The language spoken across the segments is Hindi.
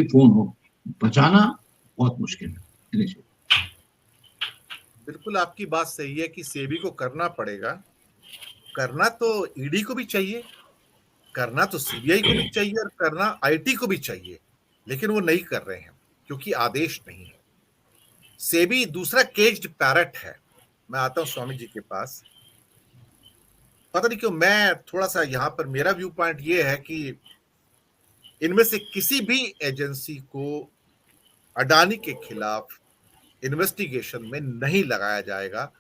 फोन हो, बचाना बहुत मुश्किल है। दिनेश जी। बिल्कुल आपकी बात सही है कि सेबी को करना पड़ेगा। करना तो ईडी को भी चाहिए, करना तो सीबीआई को भी चाहिए और करना आईटी को भी चाहिए, लेकिन वो नहीं कर रहे हैं क्योंकि आदेश नहीं है। सेबी दूसरा केज्ड पैरट है। मैं आता हूं स्वामी जी के पास। पता नहीं क्यों मैं थोड़ा सा यहां पर मेरा व्यू पॉइंट ये है कि इनमें से किसी भी एजेंसी को अडानी के खिलाफ इन्वेस्टिगेशन में नहीं लगाया जाएगा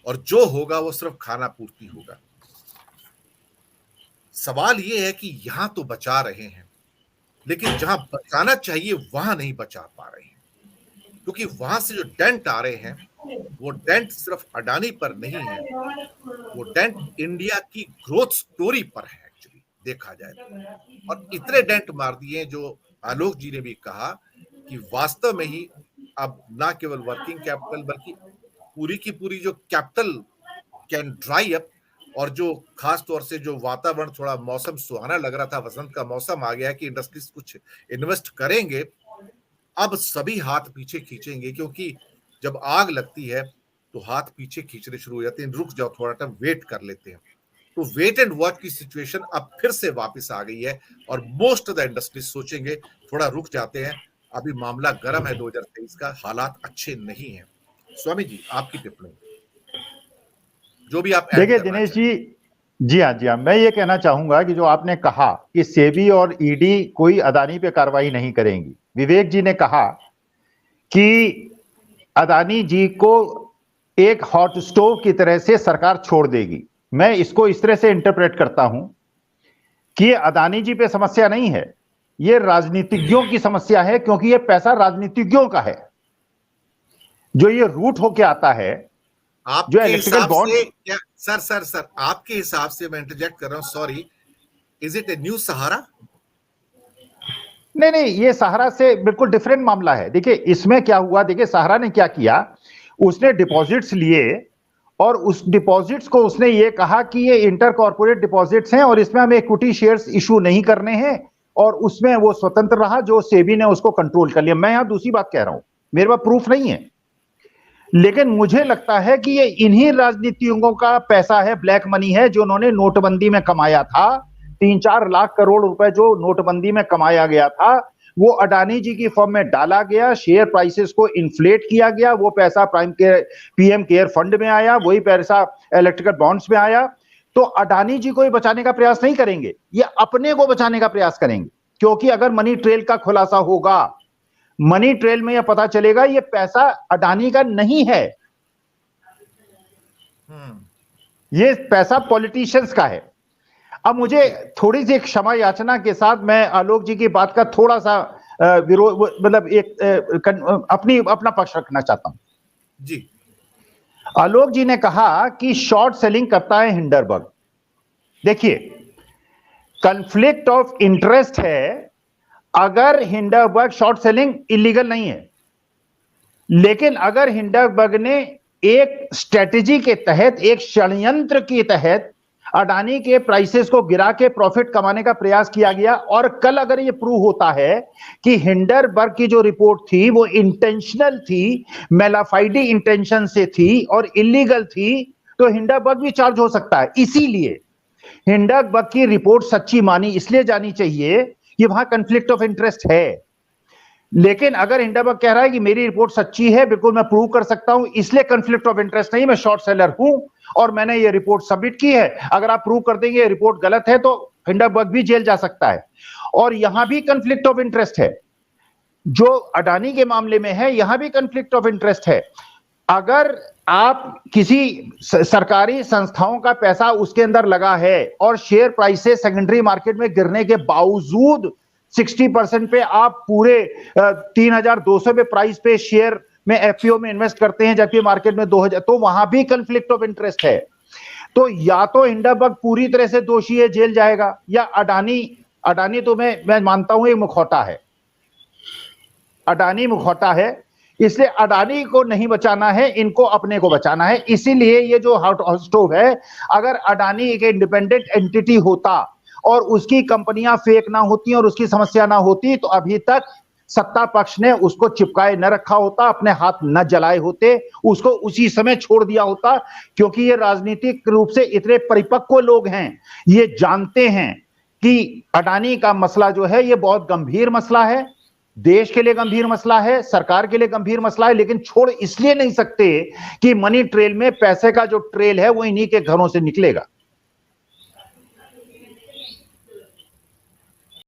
और जो होगा वो सिर्फ खाना पूर्ति होगा। सवाल ये है कि यहां तो बचा रहे हैं, लेकिन जहां बचाना चाहिए वहां नहीं बचा पा रहे हैं, क्योंकि वहां से जो डेंट आ रहे हैं वो डेंट सिर्फ अडानी पर नहीं है, वो डेंट इंडिया की ग्रोथ स्टोरी पर है एक्चुअली देखा जाए तो। और इतने डेंट मार दिए जो आलोक जी ने भी कहा कि वास्तव में ही अब ना केवल वर्किंग कैपिटल बल्कि पूरी की पूरी जो कैपिटल कैन ड्राई अप, और जो खास तौर से जो वातावरण थोड़ा मौसम सुहाना लग रहा था, वसंत का मौसम आ गया कि इंडस्ट्रीज कुछ इन्वेस्ट करेंगे, अब सभी हाथ पीछे खींचेंगे, क्योंकि जब आग लगती है तो हाथ पीछे खींचने शुरू हो जाते हैं, रुक जाओ थोड़ा टाइम वेट कर लेते हैं। तो वेट एंड वॉच की सिचुएशन अब फिर से वापस आ गई है और मोस्ट ऑफ द इंडस्ट्रीज सोचेंगे थोड़ा रुक जाते हैं, अभी मामला गर्म है 2023 का, हालात अच्छे नहीं है। स्वामी जी आपकी टिप्पणी जो भी आप देखिए दिनेश जी, जी हाँ, मैं ये कहना चाहूंगा कि जो आपने कहा कि सेबी और ईडी कोई अदानी पे कार्रवाई नहीं करेंगी। विवेक जी ने कहा कि अदानी जी को एक हॉट स्टोव की तरह से सरकार छोड़ देगी। मैं इसको इस तरह से इंटरप्रेट करता हूं कि ये अदानी जी पे समस्या नहीं है, ये राजनीतिज्ञों की समस्या है, क्योंकि ये पैसा राजनीतिज्ञों का है जो ये रूट होके आता है। जो इलेक्ट्रिकल बॉन्ड सर आपके हिसाब से मैं इंटरजेक्ट कर रहा हूं, sorry, is it a new Sahara? नहीं, ये सहारा से बिल्कुल डिफरेंट मामला है। देखिए इसमें क्या हुआ, देखिए सहारा ने क्या किया, उसने डिपॉजिट्स लिए और उस डिपॉजिट्स को उसने ये कहा कि ये इंटर कॉर्पोरेट डिपॉजिट्स हैं और इसमें हमें इक्विटी शेयर्स इशू नहीं करने हैं, और उसमें वो स्वतंत्र रहा, जो सेबी ने उसको कंट्रोल कर लिया। मैं यहां दूसरी बात कह रहा हूं, मेरे पास प्रूफ नहीं है, लेकिन मुझे लगता है कि ये इन्हीं राजनीतिज्ञों का पैसा है, ब्लैक मनी है, जो उन्होंने नोटबंदी में कमाया था। 3-4 लाख करोड़ रुपए जो नोटबंदी में कमाया गया था वो अडानी जी की फर्म में डाला गया, शेयर प्राइसेस को इन्फ्लेट किया गया, वो पैसा पीएम केयर फंड में आया, वही पैसा इलेक्ट्रिकल बॉन्ड्स में आया। तो अडानी जी को ये बचाने का प्रयास नहीं करेंगे, ये अपने को बचाने का प्रयास करेंगे, क्योंकि अगर मनी ट्रेल का खुलासा होगा, मनी ट्रेल में यह पता चलेगा ये पैसा अडानी का नहीं है, ये पैसा पॉलिटिशियंस का है। अब मुझे थोड़ी सी क्षमा याचना के साथ मैं आलोक जी की बात का थोड़ा सा विरोध, मतलब एक अपना पक्ष रखना चाहता हूं जी। आलोक जी ने कहा कि शॉर्ट सेलिंग करता है हिंडरबर्ग। देखिए कॉन्फ्लिक्ट ऑफ इंटरेस्ट है, अगर हिंडरबर्ग शॉर्ट सेलिंग इलीगल नहीं है, लेकिन अगर हिंडरबर्ग ने एक स्ट्रेटेजी के तहत, एक षड्यंत्र के तहत अडानी के प्राइसेस को गिरा के प्रॉफिट कमाने का प्रयास किया गया, और कल अगर ये प्रूव होता है कि हिंडरबर्ग की जो रिपोर्ट थी वो इंटेंशनल थी, मेलाफाइडी इंटेंशन से थी और इलीगल थी, तो हिंडरबर्ग भी चार्ज हो सकता है। इसीलिए हिंडरबर्ग की रिपोर्ट सच्ची मानी इसलिए जानी चाहिए कि वहां कॉन्फ्लिक्ट ऑफ इंटरेस्ट है। लेकिन अगर हिंडरबर्ग कह रहा है कि मेरी रिपोर्ट सच्ची है, बिल्कुल मैं प्रूव कर सकता हूं, इसलिए कॉन्फ्लिक्ट ऑफ इंटरेस्ट नहीं, मैं शॉर्ट सेलर हूं और मैंने ये रिपोर्ट सबमिट की है, अगर आप प्रूव कर देंगे ये रिपोर्ट गलत है तो हिंडरबर्ग भी जेल जा सकता है। और यहां भी कॉन्फ्लिक्ट ऑफ इंटरेस्ट है, जो अडानी के मामले में है, यहां भी कॉन्फ्लिक्ट ऑफ इंटरेस्ट है। अगर आप किसी सरकारी संस्थाओं का पैसा उसके अंदर लगा है और शेयर प्राइसेस सेकेंडरी मार्केट में गिरने के बावजूद 60% पे आप पूरे 3200 पे प्राइस पे शेयर में एफपीओ में इन्वेस्ट करते हैं, जबकि मार्केट में 2000, तो वहां भी कॉन्फ्लिक्ट ऑफ इंटरेस्ट है। तो या तो हिंडरबर्ग पूरी तरह से दोषी है, जेल जाएगा, या अडानी तो मैं मानता हूं एक मुखौटा है, अडानी मुखौटा है, इसलिए अडानी को नहीं बचाना है, इनको अपने को बचाना है। इसीलिए ये जो हॉट स्टोव है, अगर अडानी एक इंडिपेंडेंट एंटिटी होता और उसकी कंपनियां फेक ना होती और उसकी समस्या ना होती, तो अभी तक सत्ता पक्ष ने उसको चिपकाए न रखा होता, अपने हाथ न जलाए होते, उसको उसी समय छोड़ दिया होता, क्योंकि ये राजनीतिक रूप से इतने परिपक्व लोग हैं, ये जानते हैं कि अडानी का मसला जो है ये बहुत गंभीर मसला है, देश के लिए गंभीर मसला है, सरकार के लिए गंभीर मसला है, लेकिन छोड़ इसलिए नहीं सकते कि मनी ट्रेल में पैसे का जो ट्रेल है वो इन्हीं के घरों से निकलेगा।